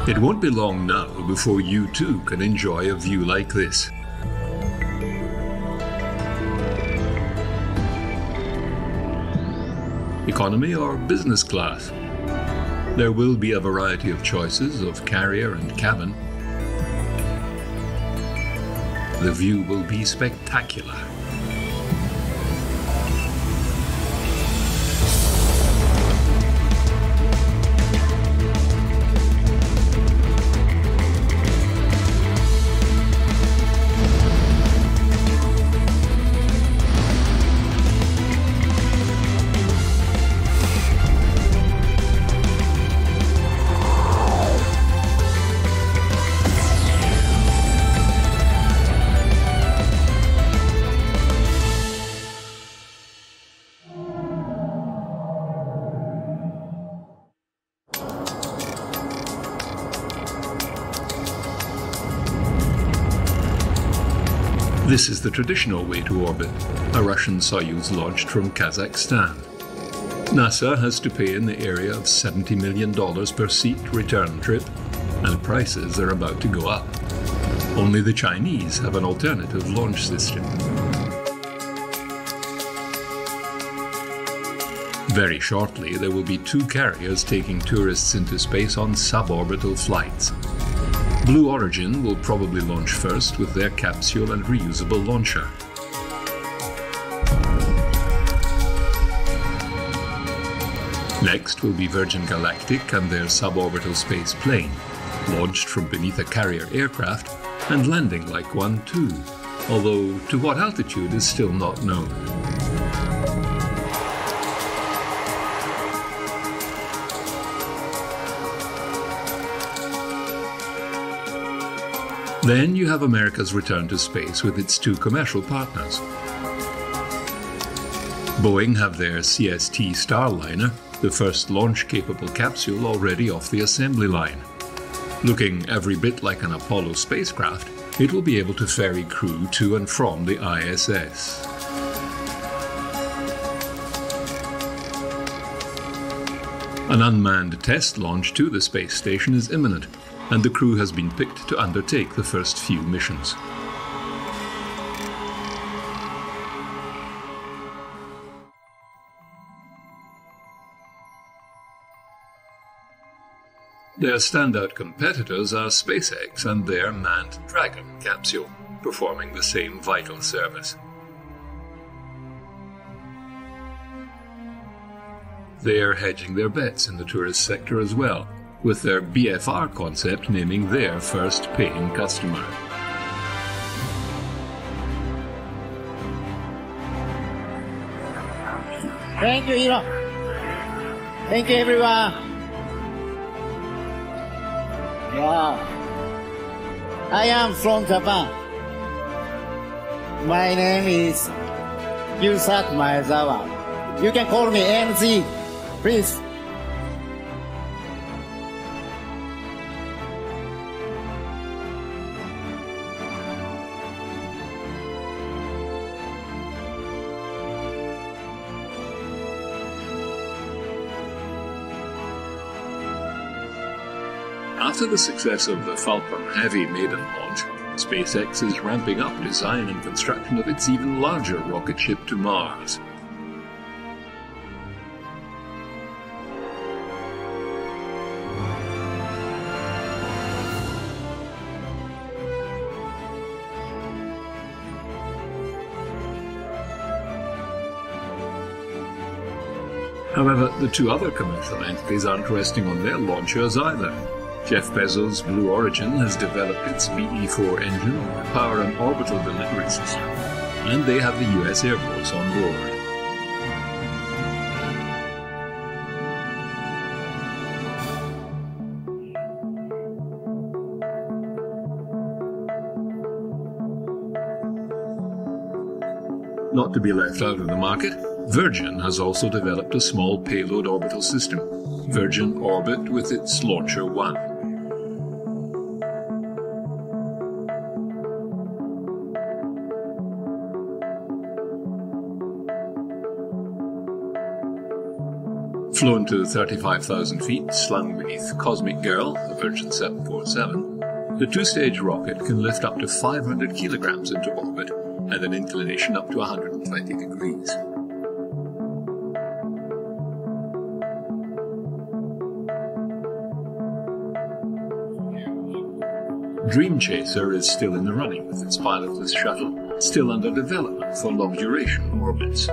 It won't be long now before you too can enjoy a view like this. Economy or business class? There will be a variety of choices of carrier and cabin. The view will be spectacular. This is the traditional way to orbit, a Russian Soyuz launched from Kazakhstan. NASA has to pay in the area of $70 million per seat return trip, and prices are about to go up. Only the Chinese have an alternative launch system. Very shortly, there will be 2 carriers taking tourists into space on suborbital flights. Blue Origin will probably launch first with their capsule and reusable launcher. Next will be Virgin Galactic and their suborbital space plane, launched from beneath a carrier aircraft and landing like one too, although to what altitude is still not known. Then you have America's return to space with its 2 commercial partners. Boeing have their CST Starliner, the first launch-capable capsule already off the assembly line. Looking every bit like an Apollo spacecraft, it will be able to ferry crew to and from the ISS. An unmanned test launch to the space station is imminent, and the crew has been picked to undertake the first few missions. Their standout competitors are SpaceX and their manned Dragon capsule, performing the same vital service. They are hedging their bets in the tourist sector as well, with their BFR concept naming their first paying customer. Thank you, Elon. Thank you, everyone. Yeah. I am from Japan. My name is Yusaku Maezawa. You can call me MZ, please. After the success of the Falcon Heavy maiden launch, SpaceX is ramping up design and construction of its even larger rocket ship to Mars. However, the 2 other commercial entities aren't resting on their launchers either. Jeff Bezos' Blue Origin has developed its BE-4 engine to power an orbital delivery system, and they have the US Air Force on board. Not to be left out of the market, Virgin has also developed a small payload orbital system, Virgin Orbit with its Launcher 1. Flown to 35,000 feet, slung beneath Cosmic Girl, a Virgin 747, the two-stage rocket can lift up to 500 kilograms into orbit at an inclination up to 120 degrees. Dream Chaser is still in the running with its pilotless shuttle, still under development for long-duration orbits.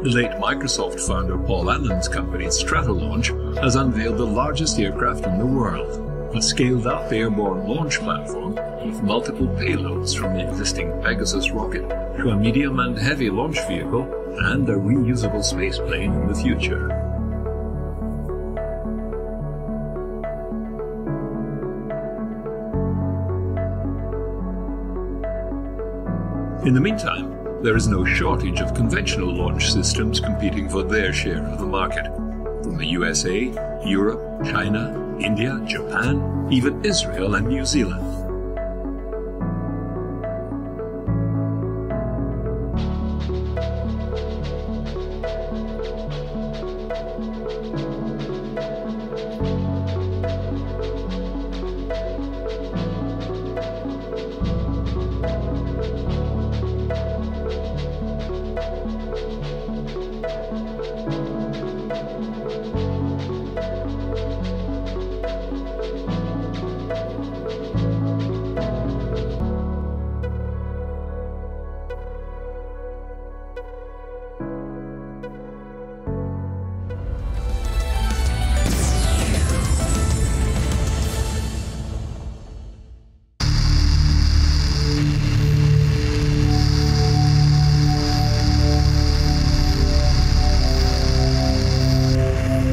The late Microsoft founder Paul Allen's company Stratolaunch has unveiled the largest aircraft in the world, a scaled-up airborne launch platform with multiple payloads from the existing Pegasus rocket to a medium and heavy launch vehicle and a reusable spaceplane in the future. In the meantime, there is no shortage of conventional launch systems competing for their share of the market. From the USA, Europe, China, India, Japan, even Israel and New Zealand.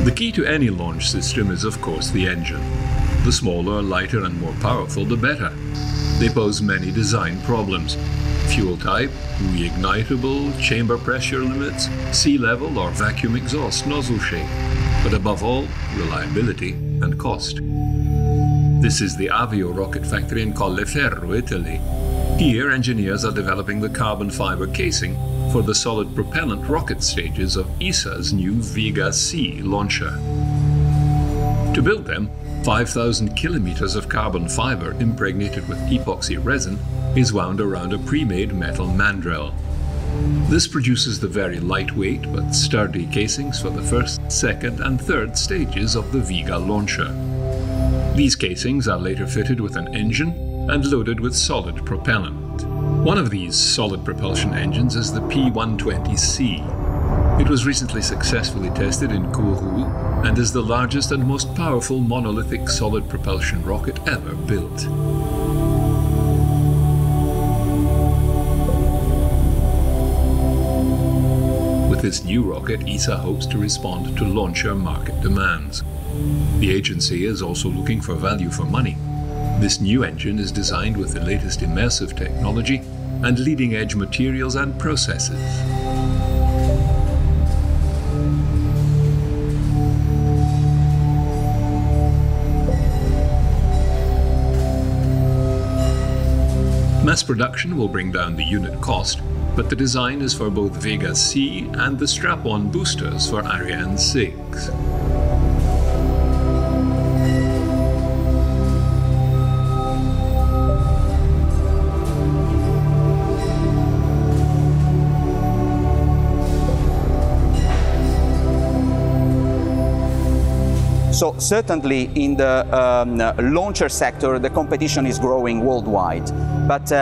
The key to any launch system is, of course, the engine. The smaller, lighter and more powerful, the better. They pose many design problems. Fuel type, reignitable, chamber pressure limits, sea level or vacuum exhaust nozzle shape, but above all, reliability and cost. This is the Avio rocket factory in Colleferro, Italy. Here, engineers are developing the carbon fiber casing for the solid propellant rocket stages of ESA's new Vega C launcher. To build them, 5,000 kilometers of carbon fiber impregnated with epoxy resin is wound around a pre-made metal mandrel. This produces the very lightweight but sturdy casings for the first, second and third stages of the Vega launcher. These casings are later fitted with an engine and loaded with solid propellant. One of these solid propulsion engines is the P120C. It was recently successfully tested in Kourou and is the largest and most powerful monolithic solid propulsion rocket ever built. With this new rocket, ESA hopes to respond to launcher market demands. The agency is also looking for value for money. This new engine is designed with the latest immersive technology and leading-edge materials and processes. Mass production will bring down the unit cost, but the design is for both Vega C and the strap-on boosters for Ariane 6. So certainly in the launcher sector, the competition is growing worldwide. But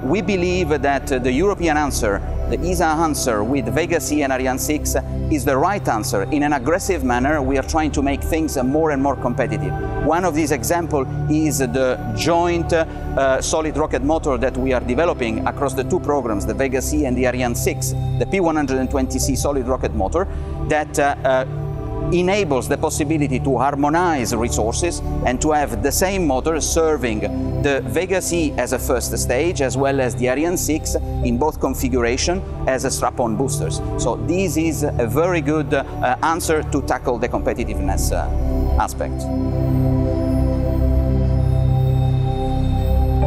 we believe that the European answer, the ESA answer with Vega C and Ariane 6 is the right answer. In an aggressive manner, we are trying to make things more and more competitive. One of these examples is the joint solid rocket motor that we are developing across the two programs, the Vega C and the Ariane 6, the P120C solid rocket motor that enables the possibility to harmonize resources and to have the same motor serving the Vega C as a first stage as well as the Ariane 6 in both configuration as a strap-on boosters. So this is a very good answer to tackle the competitiveness aspect.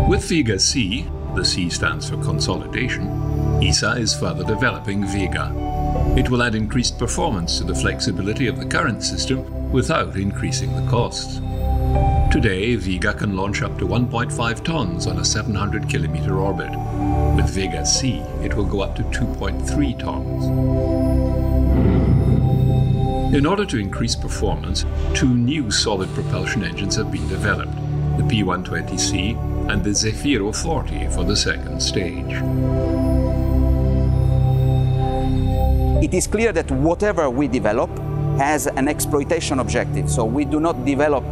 With Vega C, the C stands for consolidation, ESA is further developing Vega. It will add increased performance to the flexibility of the current system without increasing the costs. Today, Vega can launch up to 1.5 tons on a 700 kilometer orbit. With Vega C, it will go up to 2.3 tons. In order to increase performance, two new solid propulsion engines have been developed, the P120C and the Zefiro 40 for the second stage. It is clear that whatever we develop has an exploitation objective. So we do not develop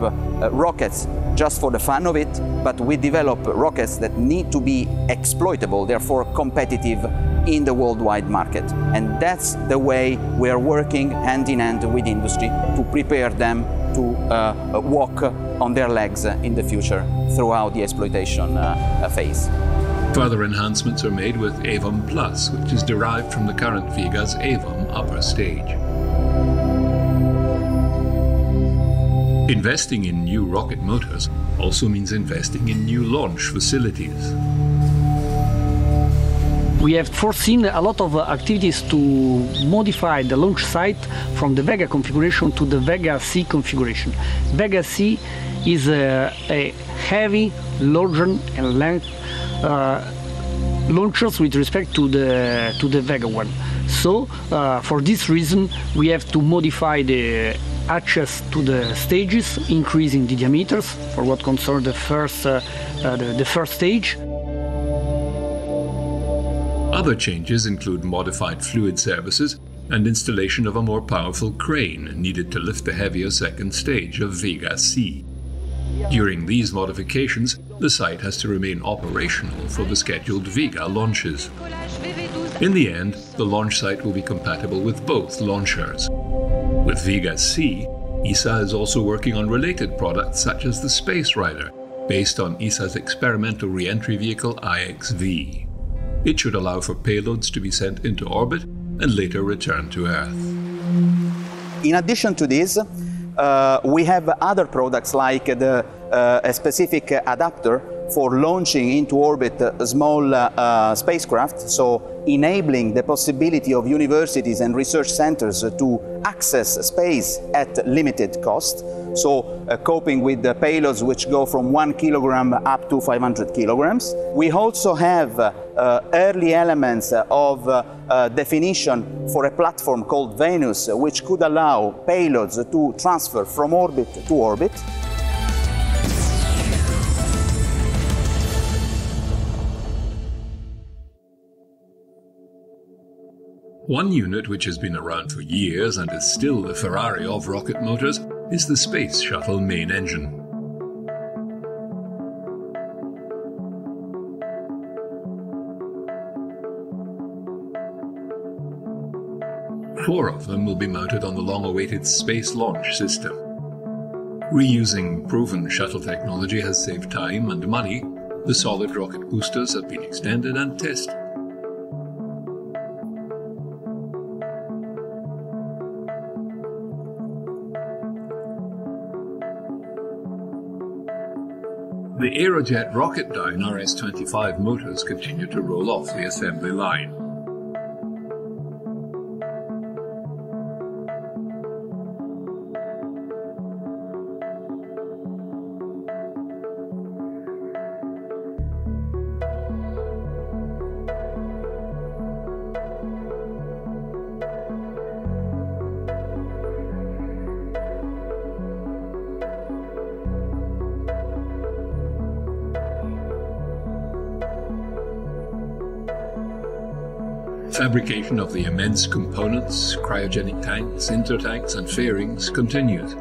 rockets just for the fun of it, but we develop rockets that need to be exploitable, therefore competitive in the worldwide market. And that's the way we are working hand in hand with industry to prepare them to walk on their legs in the future throughout the exploitation phase. Further enhancements are made with Avom Plus, which is derived from the current Vega's Avom upper stage. Investing in new rocket motors also means investing in new launch facilities. We have foreseen a lot of activities to modify the launch site from the Vega configuration to the Vega C configuration. Vega C is a heavy, larger and length launchers with respect to the Vega one. So for this reason we have to modify the hatches to the stages, increasing the diameters for what concerns the first stage. Other changes include modified fluid services and installation of a more powerful crane needed to lift the heavier second stage of Vega C. During these modifications, the site has to remain operational for the scheduled Vega launches. In the end, the launch site will be compatible with both launchers. With Vega C, ESA is also working on related products such as the Space Rider, based on ESA's experimental re-entry vehicle IXV. It should allow for payloads to be sent into orbit and later return to Earth. In addition to this, we have other products like a specific adapter for launching into orbit small spacecraft, so enabling the possibility of universities and research centers to access space at limited cost, so coping with the payloads which go from 1 kilogram up to 500 kilograms. We also have early elements of definition for a platform called Venus, which could allow payloads to transfer from orbit to orbit. One unit which has been around for years and is still the Ferrari of rocket motors is the Space Shuttle main engine. Four of them will be mounted on the long-awaited Space Launch System. Reusing proven shuttle technology has saved time and money. The solid rocket boosters have been extended and tested. The Aerojet Rocketdyne RS-25 motors continue to roll off the assembly line. Fabrication of the immense components, cryogenic tanks, intertanks and fairings continues.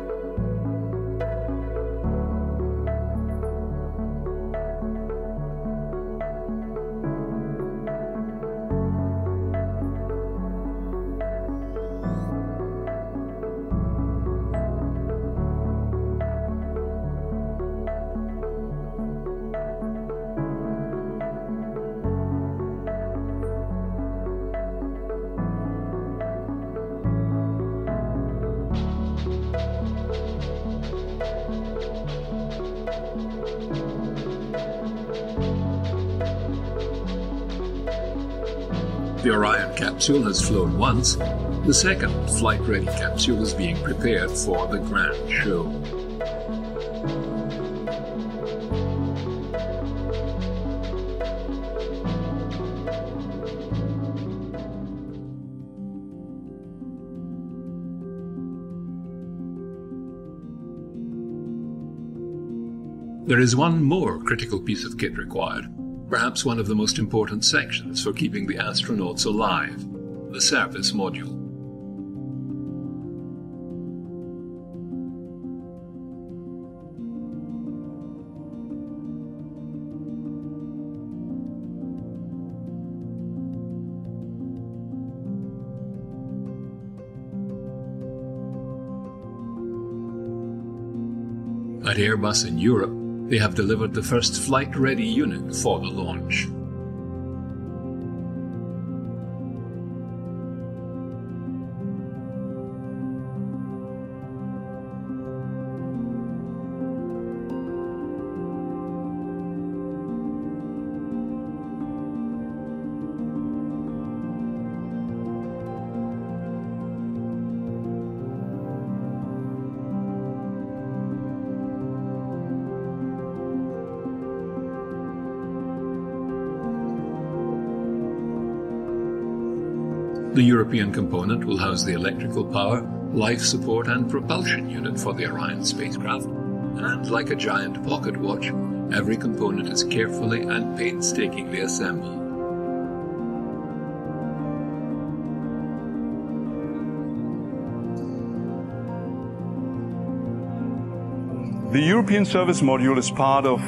The Orion capsule has flown once. The second flight-ready capsule is being prepared for the grand show. There is one more critical piece of kit required, perhaps one of the most important sections for keeping the astronauts alive, the service module. At Airbus in Europe, they have delivered the first flight-ready unit for the launch. The European component will house the electrical power, life support and propulsion unit for the Orion spacecraft, and like a giant pocket watch, every component is carefully and painstakingly assembled. The European Service Module is part of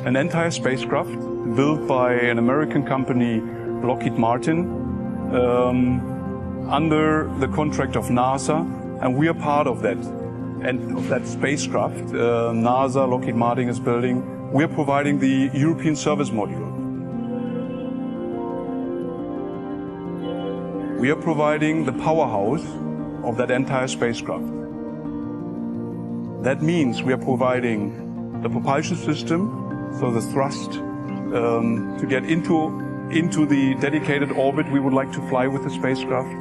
an entire spacecraft built by an American company, Lockheed Martin, under the contract of NASA, and we are part of that. And of that spacecraft, NASA, Lockheed Martin is building. We are providing the European Service Module. We are providing the powerhouse of that entire spacecraft. That means we are providing the propulsion system, so the thrust to get into the dedicated orbit we would like to fly with the spacecraft.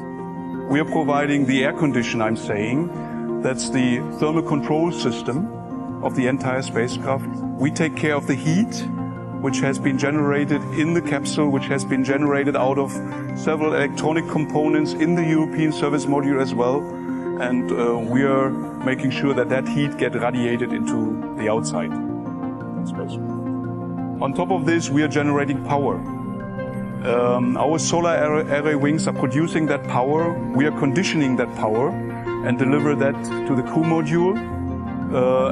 We are providing the air condition, I'm saying. That's the thermal control system of the entire spacecraft. We take care of the heat, which has been generated in the capsule, which has been generated out of several electronic components in the European Service Module as well. And we are making sure that that heat gets radiated into the outside spacecraft. On top of this, we are generating power. Our solar array wings are producing that power. We are conditioning that power and deliver that to the crew module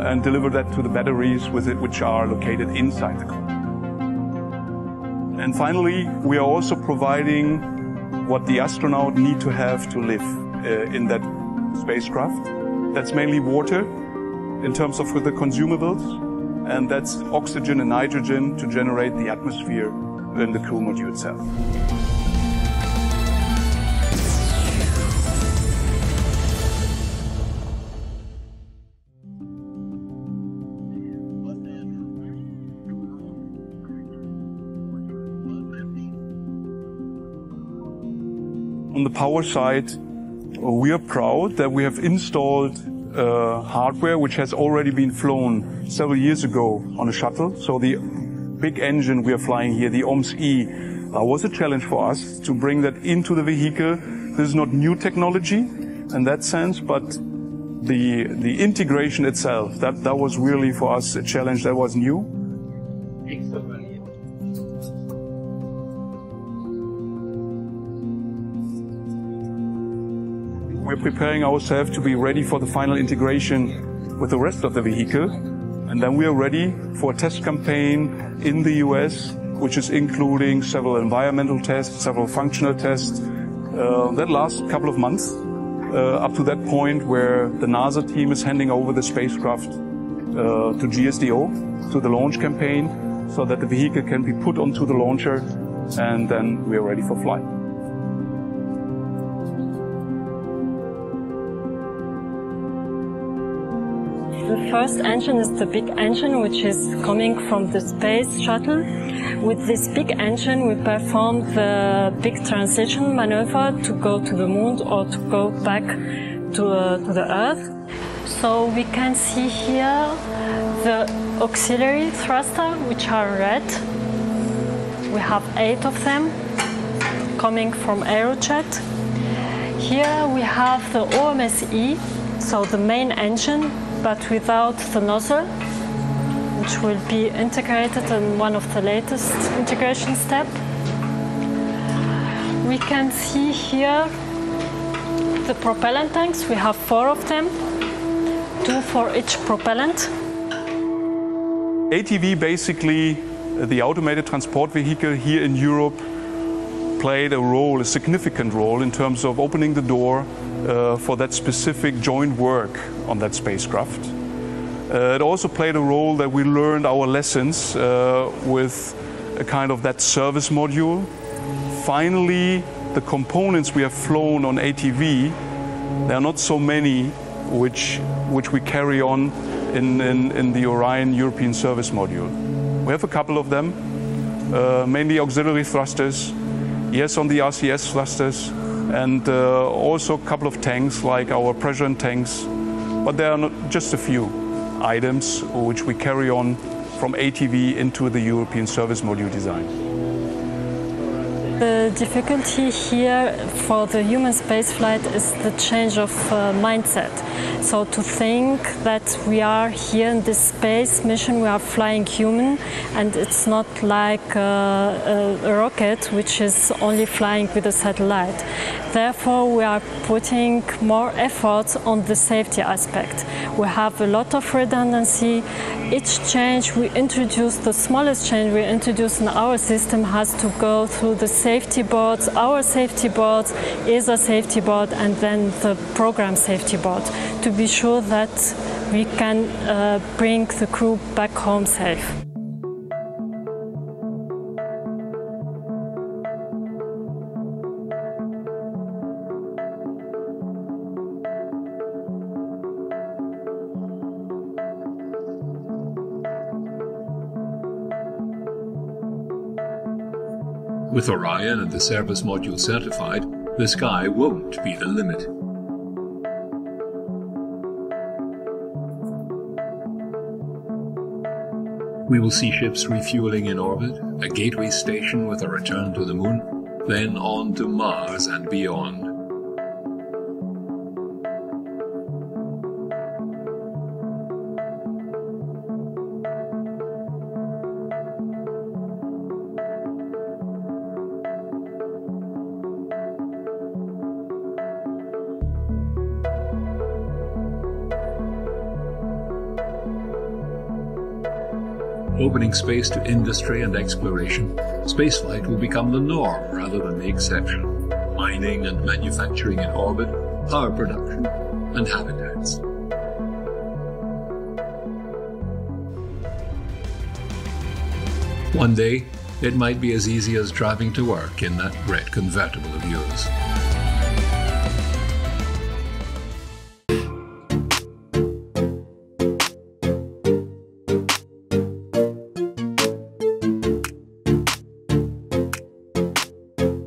and deliver that to the batteries with it, which are located inside the crew. And finally, we are also providing what the astronaut need to have to live in that spacecraft. That's mainly water in terms of the consumables, and that's oxygen and nitrogen to generate the atmosphere in the crew module itself. On the power side, we are proud that we have installed hardware which has already been flown several years ago on a shuttle. So the big engine we are flying here, the OMS-E, was a challenge for us to bring that into the vehicle. This is not new technology in that sense, but the integration itself, that was really for us a challenge that was new. We're preparing ourselves to be ready for the final integration with the rest of the vehicle. And then we are ready for a test campaign in the US, which is including several environmental tests, several functional tests. That lasts a couple of months, up to that point where the NASA team is handing over the spacecraft to GSDO, to the launch campaign, so that the vehicle can be put onto the launcher, and then we are ready for flight. The first engine is the big engine, which is coming from the space shuttle. With this big engine, we perform the big transition maneuver to go to the moon or to go back to the Earth. So we can see here the auxiliary thruster, which are red. We have 8 of them coming from Aerojet. Here we have the OMSE, so the main engine, but without the nozzle, which will be integrated in one of the latest integration steps. We can see here the propellant tanks. We have 4 of them, 2 for each propellant. ATV, basically the automated transport vehicle here in Europe, played a significant role in terms of opening the door for that specific joint work on that spacecraft. It also played a role that we learned our lessons with a kind of that service module. Finally, the components we have flown on ATV, there are not so many which we carry on in the Orion European Service Module. We have a couple of them, mainly auxiliary thrusters, yes, on the RCS thrusters, and also a couple of tanks like our pressure tanks, but there are not just a few items which we carry on from ATV into the European Service Module design. The difficulty here for the human spaceflight is the change of mindset. So to think that we are here in this space mission, we are flying human, and it's not like a rocket which is only flying with a satellite. Therefore, we are putting more effort on the safety aspect. We have a lot of redundancy. Each change we introduce, the smallest change we introduce in our system has to go through the safety boards, our safety boards, ESA safety board, and then the program safety board, to be sure that we can bring the crew back home safe. With Orion and the service module certified, the sky won't be the limit. We will see ships refueling in orbit, a gateway station with a return to the Moon, then on to Mars and beyond. Opening space to industry and exploration, spaceflight will become the norm rather than the exception. Mining and manufacturing in orbit, power production, and habitats. One day, it might be as easy as driving to work in that red convertible of yours.